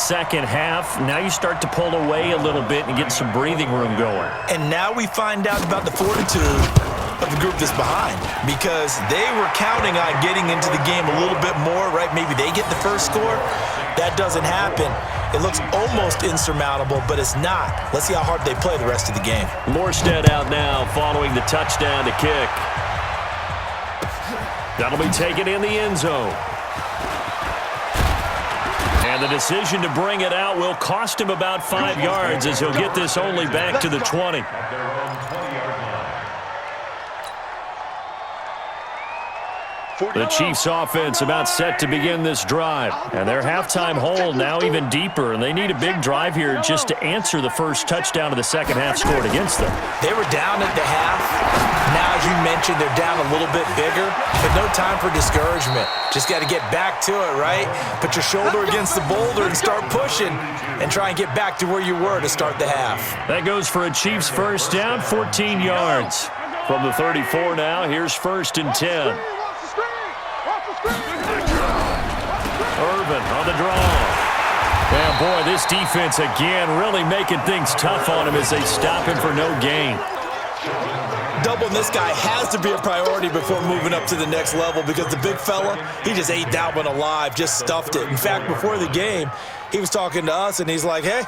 second half. Now you start to pull away a little bit and get some breathing room going. And now we find out about the fortitude of the group that's behind, because they were counting on getting into the game a little bit more, right? Maybe they get the first score. That doesn't happen. It looks almost insurmountable, but it's not. Let's see how hard they play the rest of the game. Morstead out now following the touchdown to kick. That'll be taken in the end zone. And the decision to bring it out will cost him about 5 yards, as he'll get this only back to the 20. The Chiefs offense about set to begin this drive. And their halftime hole now even deeper. And they need a big drive here just to answer the first touchdown of the second half scored against them. They were down at the half. Now, as you mentioned, they're down a little bit bigger. But no time for discouragement. Just got to get back to it, right? Put your shoulder against the boulder and start pushing. And try and get back to where you were to start the half. That goes for a Chiefs first down, 14 yards. From the 34 now, here's 1st and 10. Irvin on the draw. Yeah, boy, this defense again really making things tough on him as they stop him for no gain. Doubling this guy has to be a priority before moving up to the next level, because the big fella, he just ate that one alive, just stuffed it. In fact, before the game, he was talking to us, and he's like, hey,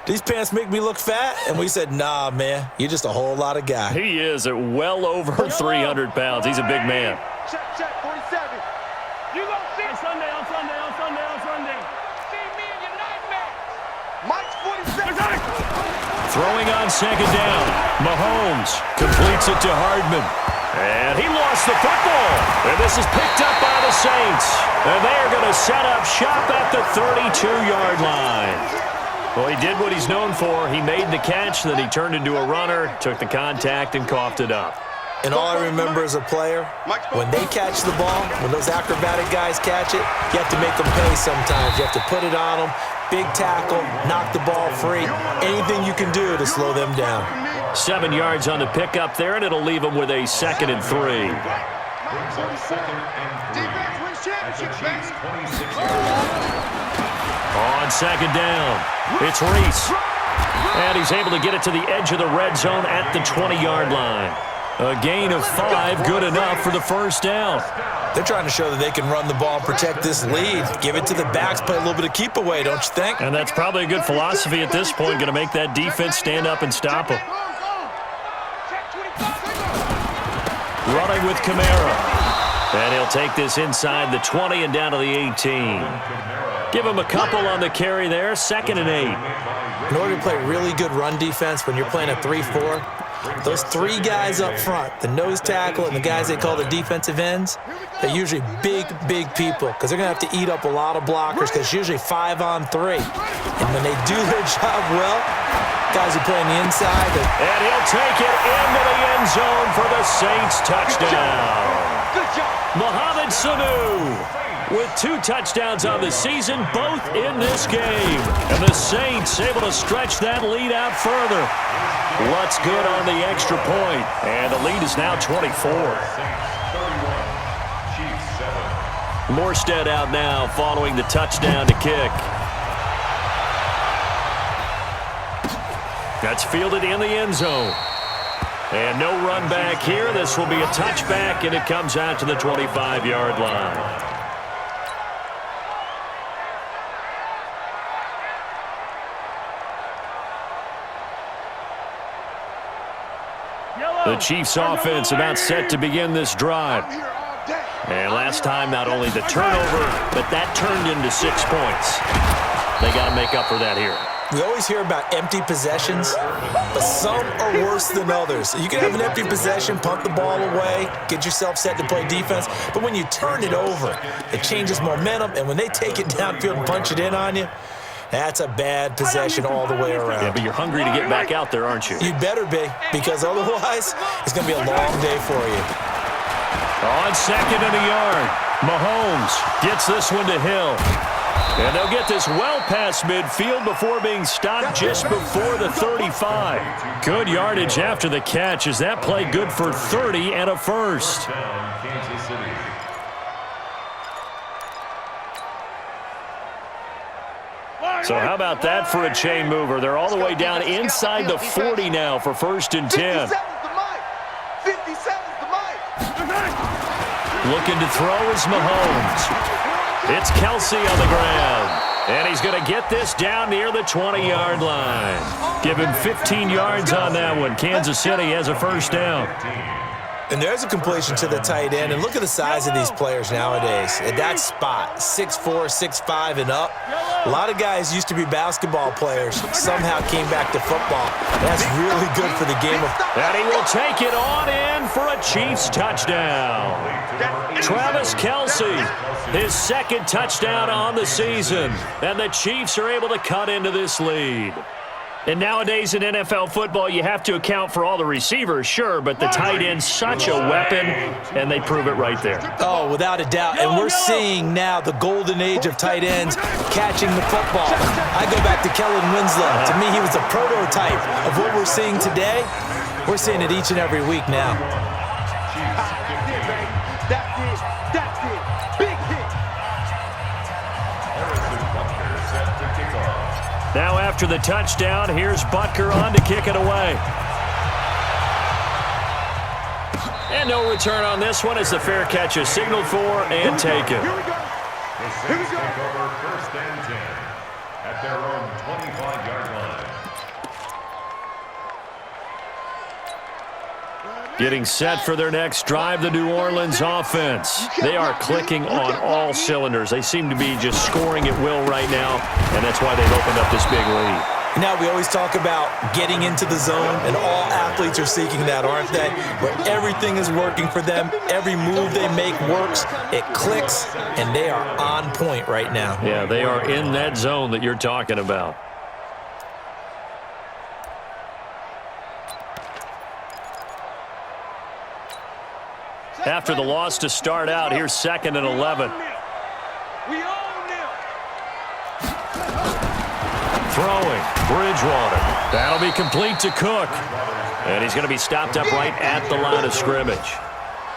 these pants make me look fat? And we said, nah, man, you're just a whole lot of guy. He is at well over 300 pounds. He's a big man. Check, 47. You gonna see Sunday. See me in your nightmare. Mike's 47. Throwing on second down. Mahomes completes it to Hardman. And he lost the football. And this is picked up by the Saints. And they are going to set up shop at the 32-yard line. Well, he did what he's known for. He made the catch, then he turned into a runner, took the contact, and coughed it up. And all I remember as a player, when they catch the ball, when those acrobatic guys catch it, you have to make them pay sometimes. You have to put it on them, big tackle, knock the ball free, anything you can do to slow them down. 7 yards on the pickup there, and it'll leave them with a 2nd and 3. On second down, it's Reese. And he's able to get it to the edge of the red zone at the 20-yard line. A gain of 5, good enough for the first down. They're trying to show that they can run the ball and protect this lead. Give it to the backs, play a little bit of keep away, don't you think? And that's probably a good philosophy at this point, going to make that defense stand up and stop them. Running with Kamara. And he'll take this inside the 20 and down to the 18. Give him a couple on the carry there, 2nd and 8. In order to play really good run defense when you're playing a 3-4, those 3 guys up front, the nose tackle and the guys they call the defensive ends, they're usually big people, because they're going to have to eat up a lot of blockers, because it's usually 5 on 3. And when they do their job well, guys who play on the inside. And he'll take it into the end zone for the Saints touchdown. Mohamed Sanu with 2 touchdowns on the season, both in this game. And the Saints able to stretch that lead out further. What's good on the extra point? And the lead is now 24. Morstead out now following the touchdown to kick. That's fielded in the end zone. And no run back here. This will be a touchback, and it comes out to the 25-yard line. The Chiefs offense about set to begin this drive. And last time, not only the turnover, but that turned into 6 points. They got to make up for that here. We always hear about empty possessions, but some are worse than others. You can have an empty possession, punt the ball away, get yourself set to play defense, but when you turn it over, it changes momentum, and when they take it downfield and punch it in on you, that's a bad possession all the way around. Yeah, but you're hungry to get back out there, aren't you? You better be, because otherwise, it's going to be a long day for you. On 2nd and a yard, Mahomes gets this one to Hill. And they'll get this well past midfield before being stopped just before the 35. Good yardage after the catch as that play good for 30 and a first. So how about that for a chain mover? They're all the way down inside the 40 now for 1st and 10. 57's the mic. 57's the mic. Looking to throw is Mahomes. It's Kelsey on the ground. And he's going to get this down near the 20-yard line. Give him 15 yards on that one. Kansas City has a 1st down. And there's a completion to the tight end. And look at the size of these players nowadays. At that spot, 6'4", 6'5", and up. A lot of guys used to be basketball players. Somehow came back to football. That's really good for the game of... And he will take it on in for a Chiefs touchdown. Travis Kelce, his 2nd touchdown on the season. And the Chiefs are able to cut into this lead. And nowadays in NFL football, you have to account for all the receivers, sure, but the tight end's such a weapon, and they prove it right there. Oh, without a doubt. And we're seeing now the golden age of tight ends catching the football. I go back to Kellen Winslow. To me, he was a prototype of what we're seeing today. We're seeing it each and every week now. That's it. Big hit. Now after the touchdown, here's Butker on to kick it away. And no return on this one as the fair catch is signaled for and taken. Here we go. Here we go. Take over 1st and 10 at their own 25-yard line. Getting set for their next drive, the New Orleans offense. They are clicking on all cylinders. They seem to be just scoring at will right now, and that's why they've opened up this big lead. Now, we always talk about getting into the zone, and all athletes are seeking that, aren't they? Where everything is working for them. Every move they make works. It clicks, and they are on point right now. Yeah, they are in that zone that you're talking about. After the loss to start out, here's 2nd and 11. We own them. Throwing, Bridgewater. That'll be complete to Cook. And he's going to be stopped up right at the line of scrimmage.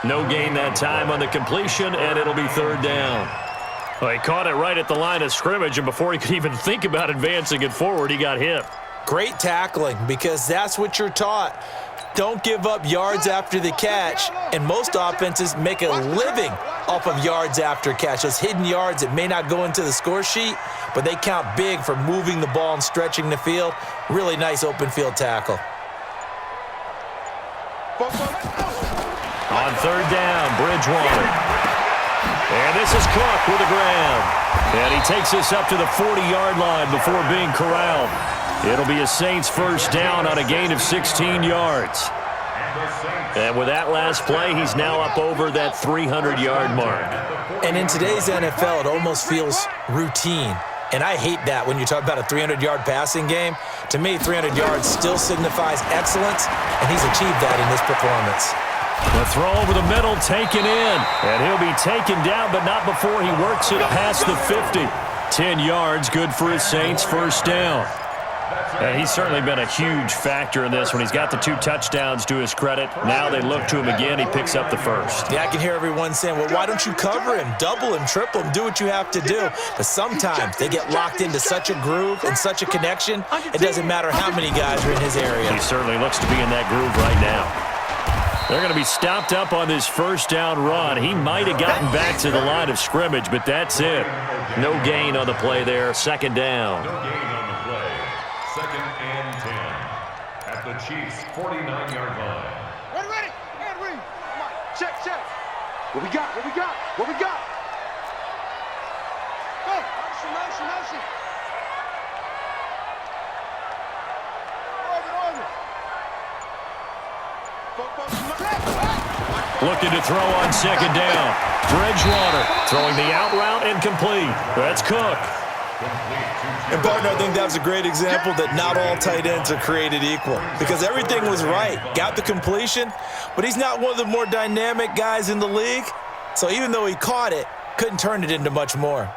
No gain that time on the completion, and it'll be 3rd down. Well, he caught it right at the line of scrimmage, and before he could even think about advancing it forward, he got hit. Great tackling, because that's what you're taught. Don't give up yards after the catch, and most offenses make a living off of yards after catch. Those hidden yards that may not go into the score sheet, but they count big for moving the ball and stretching the field. Really nice open field tackle. On 3rd down, Bridgewater. And this is Cook with the ground. And he takes this up to the 40-yard line before being corralled. It'll be a Saints 1st down on a gain of 16 yards. And with that last play, he's now up over that 300-yard mark. And in today's NFL, it almost feels routine. And I hate that when you talk about a 300-yard passing game. To me, 300 yards still signifies excellence, and he's achieved that in this performance. The throw over the middle taken in. And he'll be taken down, but not before he works it past the 50. 10 yards, good for his Saints 1st down. And he's certainly been a huge factor in this when he's got the 2 touchdowns to his credit. Now they look to him again. He picks up the 1st. Yeah, I can hear everyone saying, well, why don't you cover him, double him, triple him, do what you have to do. But sometimes they get locked into such a groove and such a connection, it doesn't matter how many guys are in his area. He certainly looks to be in that groove right now. They're going to be stopped up on this 1st down run. He might have gotten back to the line of scrimmage, but that's it. No gain on the play there. 2nd down. No gain on the play. 2nd and 10 at the Chiefs' 49-yard line. Ready. And read. Come on. Check. What we got? Go. Motion. Looking to throw on 2nd down. Bridgewater throwing the out route incomplete. That's Cook. And, partner, I think that was a great example that not all tight ends are created equal because everything was right. Got the completion, but he's not one of the more dynamic guys in the league. So even though he caught it, couldn't turn it into much more.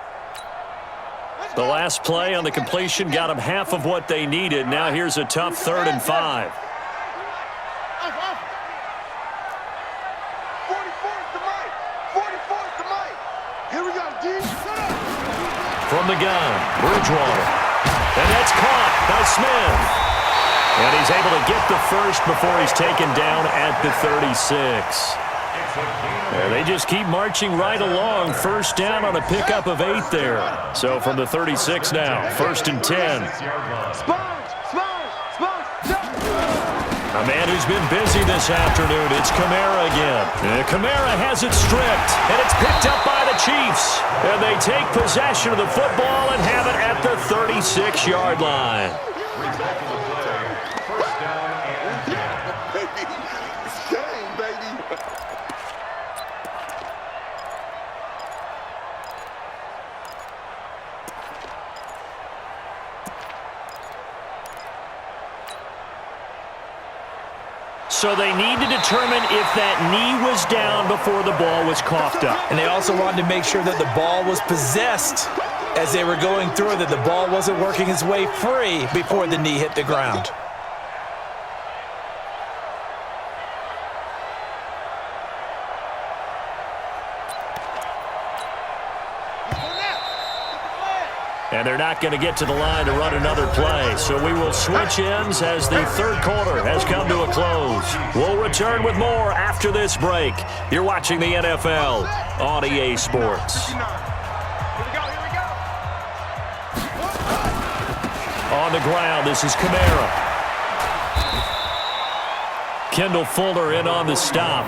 The last play on the completion got him half of what they needed. Now here's a tough 3rd and 5. From the gun, Bridgewater. That's caught by Smith. And he's able to get the first before he's taken down at the 36. And they just keep marching right along. First down on a pickup of 8 there. So from the 36 now, 1st and 10. A man who's been busy this afternoon, it's Kamara again. And Kamara has it stripped, and it's picked up by the Chiefs. And they take possession of the football and have it at the 36-yard line. So they need to determine if that knee was down before the ball was coughed up. And they also wanted to make sure that the ball was possessed as they were going through, that the ball wasn't working its way free before the knee hit the ground. And they're not going to get to the line to run another play. So we will switch ends as the third quarter has come to a close. We'll return with more after this break. You're watching the NFL on EA Sports. On the ground, this is Kamara. Kendall Fuller in on the stop.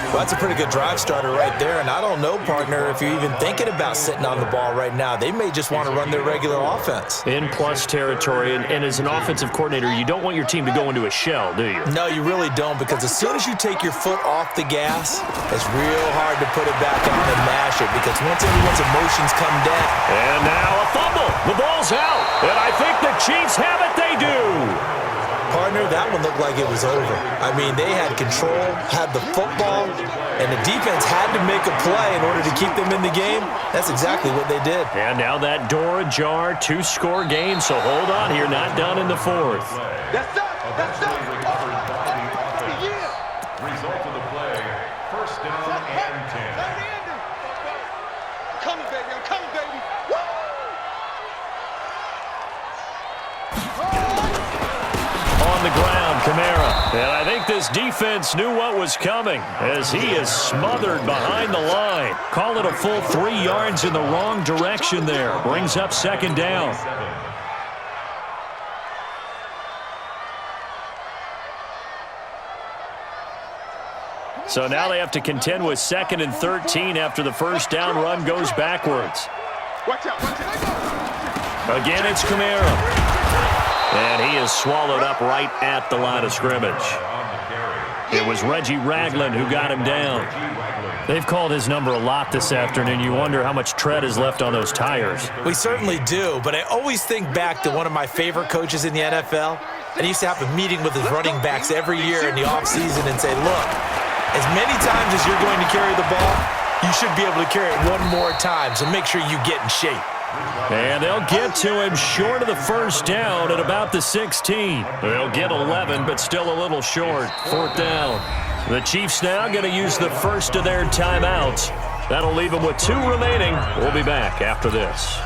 Well, that's a pretty good drive starter right there, and I don't know, partner, if you're even thinking about sitting on the ball right now. They may just want to run their regular offense. In plus territory, and as an offensive coordinator, you don't want your team to go into a shell, do you? No, you really don't, because as soon as you take your foot off the gas, it's real hard to put it back on and mash it, because once everyone's emotions come down. And now a fumble. The ball's out, and I think the Chiefs have it. They do. Partner, that one looked like it was over. I mean, they had control, had the football, and the defense had to make a play in order to keep them in the game. That's exactly what they did. And now that door ajar, 2-score game, so hold on here, not done in the 4th. That's up. That's up. Result of the play, 1st down and 10. I'm coming, baby. I'm coming, baby. On the ground, Kamara. And I think this defense knew what was coming as he is smothered behind the line. Call it a full 3 yards in the wrong direction there. Brings up 2nd down. So now they have to contend with 2nd and 13 after the first down run goes backwards. Watch out. Watch out. Again, it's Kamara. And he is swallowed up right at the line of scrimmage. It was Reggie Ragland who got him down. They've called his number a lot this afternoon. You wonder how much tread is left on those tires. We certainly do, but I always think back to one of my favorite coaches in the NFL. And he used to have a meeting with his running backs every year in the offseason and say, look, as many times as you're going to carry the ball, you should be able to carry it one more time, so make sure you get in shape. And they'll get to him short of the first down at about the 16. They'll get 11, but still a little short. 4th down. The Chiefs now going to use the first of their timeouts. That'll leave them with 2 remaining. We'll be back after this.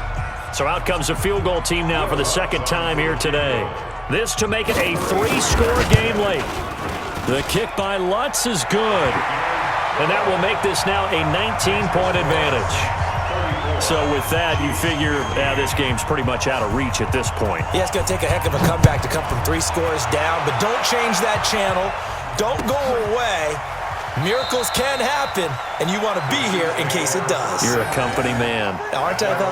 So out comes a field goal team now for the 2nd time here today. This to make it a 3-score game late. The kick by Lutz is good. And that will make this now a 19-point advantage. So with that, you figure this game's pretty much out of reach at this point. Yeah, it's going to take a heck of a comeback to come from 3 scores down, but don't change that channel. Don't go away. Miracles can happen, and you want to be here in case it does. You're a company man. Aren't I, though?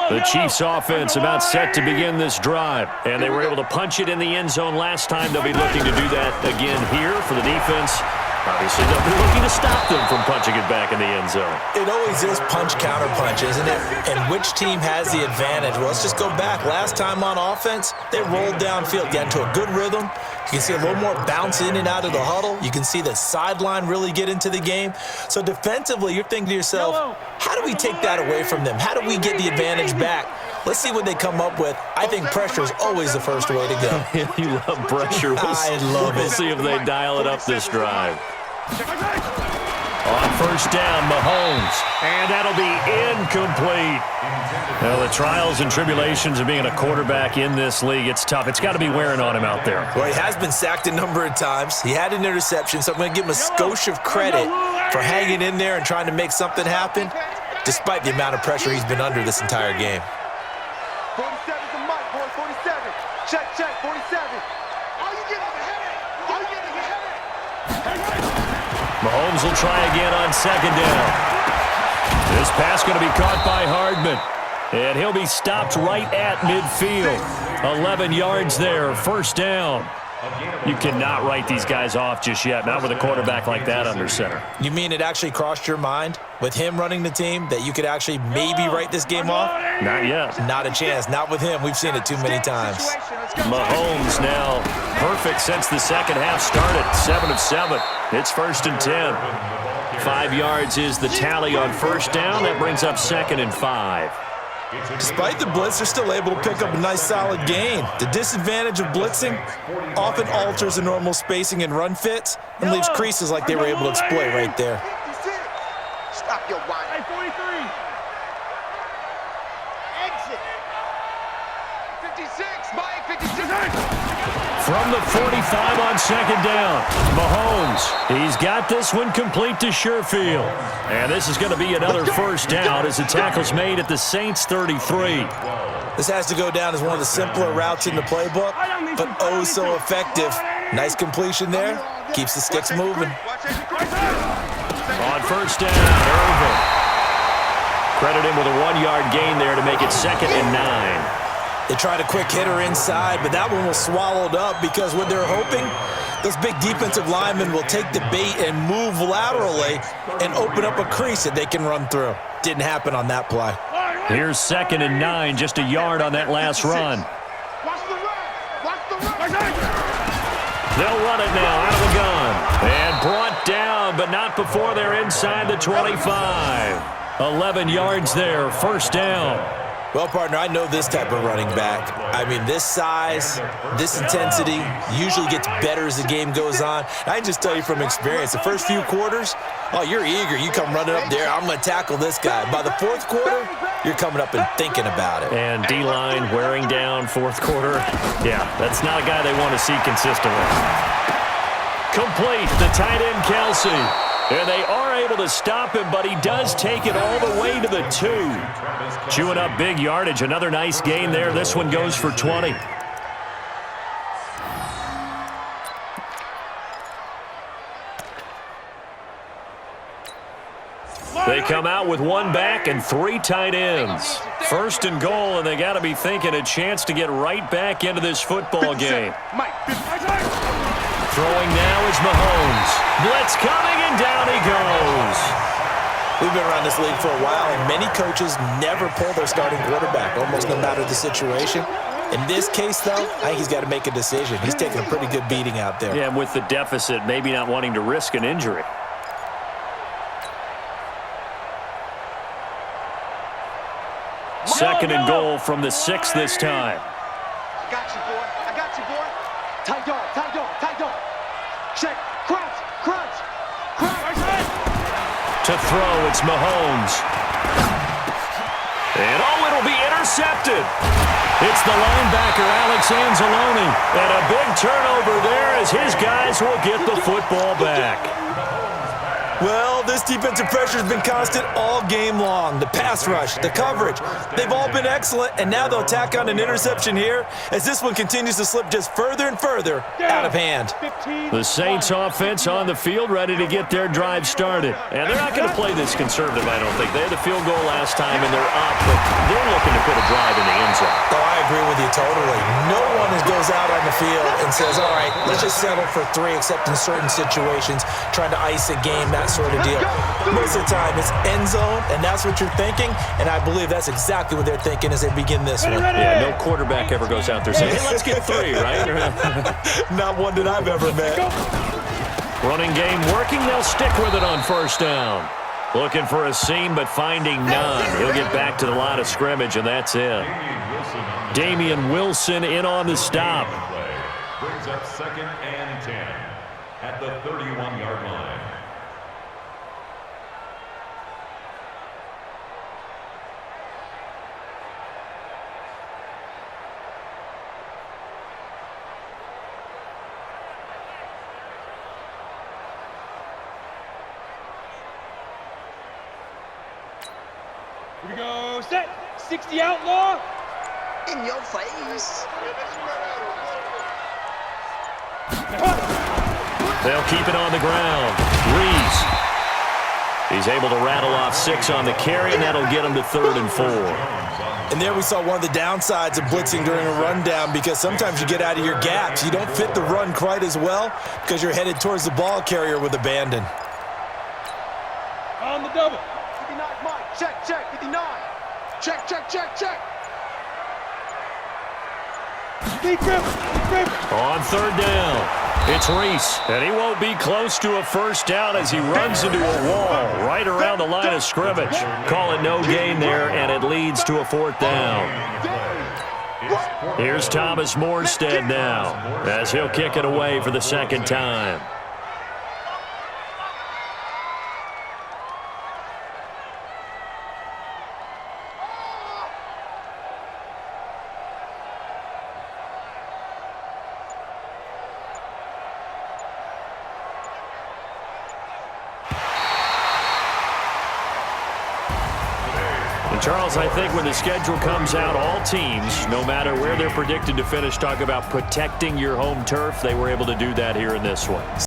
The Chiefs offense about set to begin this drive, and they were able to punch it in the end zone last time. They'll be looking to do that again here for the defense. Obviously, they'll be looking to stop them from punching it back in the end zone. It always is punch-counter-punch, isn't it? And which team has the advantage? Well, let's just go back. Last time on offense, they rolled downfield, got into a good rhythm. You can see a little more bounce in and out of the huddle. You can see the sideline really get into the game. So defensively, you're thinking to yourself, how do we take that away from them? How do we get the advantage back? Let's see what they come up with. I think pressure is always the first way to go. You love pressure. I love it. We'll see if they dial it up this drive. On first down, Mahomes. And that'll be incomplete. Well, the trials and tribulations of being a quarterback in this league, it's tough. It's got to be wearing on him out there. Well, he has been sacked a number of times. He had an interception, so I'm going to give him a skosh of credit for hanging in there and trying to make something happen, despite the amount of pressure he's been under this entire game. 47's the mic, boy. 47. Check, 47. All you get is a headache. All you get is a headache. Mahomes will try again on second down. This pass going to be caught by Hardman. And he'll be stopped right at midfield. 11 yards there, first down. You cannot write these guys off just yet, not with a quarterback like that under center. You mean it actually crossed your mind with him running the team that you could actually maybe write this game off? Not yet. Not a chance. Not with him. We've seen it too many times. Mahomes now perfect since the second half started. 7 of 7. It's first and 10. 5 yards is the tally on first down. That brings up 2nd and 5. Despite the blitz, they're still able to pick up a nice solid gain. The disadvantage of blitzing often alters the normal spacing and run fits and leaves creases like they were able to exploit right there. Stop your whine. Hey, 43. Exit. 56. Mike, 56. From the 45 on second down, Mahomes. He's got this one complete to Sherfield. And this is going to be another first down as the tackle's made at the Saints 33. This has to go down as one of the simpler routes in the playbook, but oh so effective. Nice completion there. Keeps the sticks moving. On first down, Irvin. Credit him with a 1-yard gain there to make it 2nd and 9. They tried a quick hitter inside, but that one was swallowed up because what they're hoping, those big defensive linemen will take the bait and move laterally and open up a crease that they can run through. Didn't happen on that play. Here's 2nd and 9, just a yard on that last run. Watch the run. Watch the run. They'll run it now out of the gun. And brought down, but not before they're inside the 25. 11 yards there, first down. Well, partner, I know this type of running back. I mean, this size, this intensity usually gets better as the game goes on. I can just tell you from experience, the first few quarters, oh, you're eager. You come running up there, I'm going to tackle this guy. By the fourth quarter, you're coming up and thinking about it. And D-line wearing down fourth quarter. Yeah, that's not a guy they want to see consistently. Complete, the tight end Kelsey. And they are able to stop him, but he does take it all the way to the 2. Chewing up big yardage. Another nice gain there. This one goes for 20. They come out with 1 back and 3 tight ends. First and goal, and they got to be thinking a chance to get right back into this football game. Throwing now is Mahomes. Blitz coming, and down he goes. We've been around this league for a while, and many coaches never pull their starting quarterback, almost no matter the situation. In this case, though, I think he's got to make a decision. He's taking a pretty good beating out there. Yeah, and with the deficit, maybe not wanting to risk an injury. Second and goal from the 6 this time. I got you, boy. I got you, boy. Tight dog, tight dog, tight dog. Check. Crunch, crunch, crunch. To throw, it's Mahomes. And oh, it'll be intercepted. It's the linebacker, Alex Anzalone. And a big turnover there as his guys will get the football back. Well, this defensive pressure has been constant all game long. The pass rush, the coverage, they've all been excellent, and now they'll tack on an interception here as this one continues to slip just further and further out of hand. The Saints offense on the field ready to get their drive started. And they're not going to play this conservative, I don't think. They had the field goal last time, and they're up, but they're looking to put a drive in the end zone. Oh, I agree with you totally. No one goes out on the field and says, all right, let's just settle for 3, except in certain situations, trying to ice a game, that sort of deal. Most of the time, it's end zone, and that's what you're thinking, and I believe that's exactly what they're thinking as they begin this one. Yeah, no quarterback ever goes out there saying, hey, let's get 3, right? Not one that I've ever met. Running game working, they'll stick with it on first down. Looking for a seam, but finding none. He'll get back to the line of scrimmage, and that's it. Damian Wilson in on the stop. Brings up 2nd and 10 at the 31-yard line. Here we go, set, 60 outlaw. In your face. They'll keep it on the ground. Reese. He's able to rattle off 6 on the carry, and that'll get him to 3rd and 4. And there we saw one of the downsides of blitzing during a rundown, because sometimes you get out of your gaps. You don't fit the run quite as well because you're headed towards the ball carrier with abandon. On the double. 59, Mike. Check, check. 59. Check, check, check, check. Deep grip. On 3rd down. It's Reese, and he won't be close to a first down as he runs into a wall right around the line of scrimmage. Call it no gain there, and it leads to a 4th down. Here's Thomas Morstead now as he'll kick it away for the 2nd time. And Charles, I think when the schedule comes out, all teams, no matter where they're predicted to finish, talk about protecting your home turf. They were able to do that here in this one.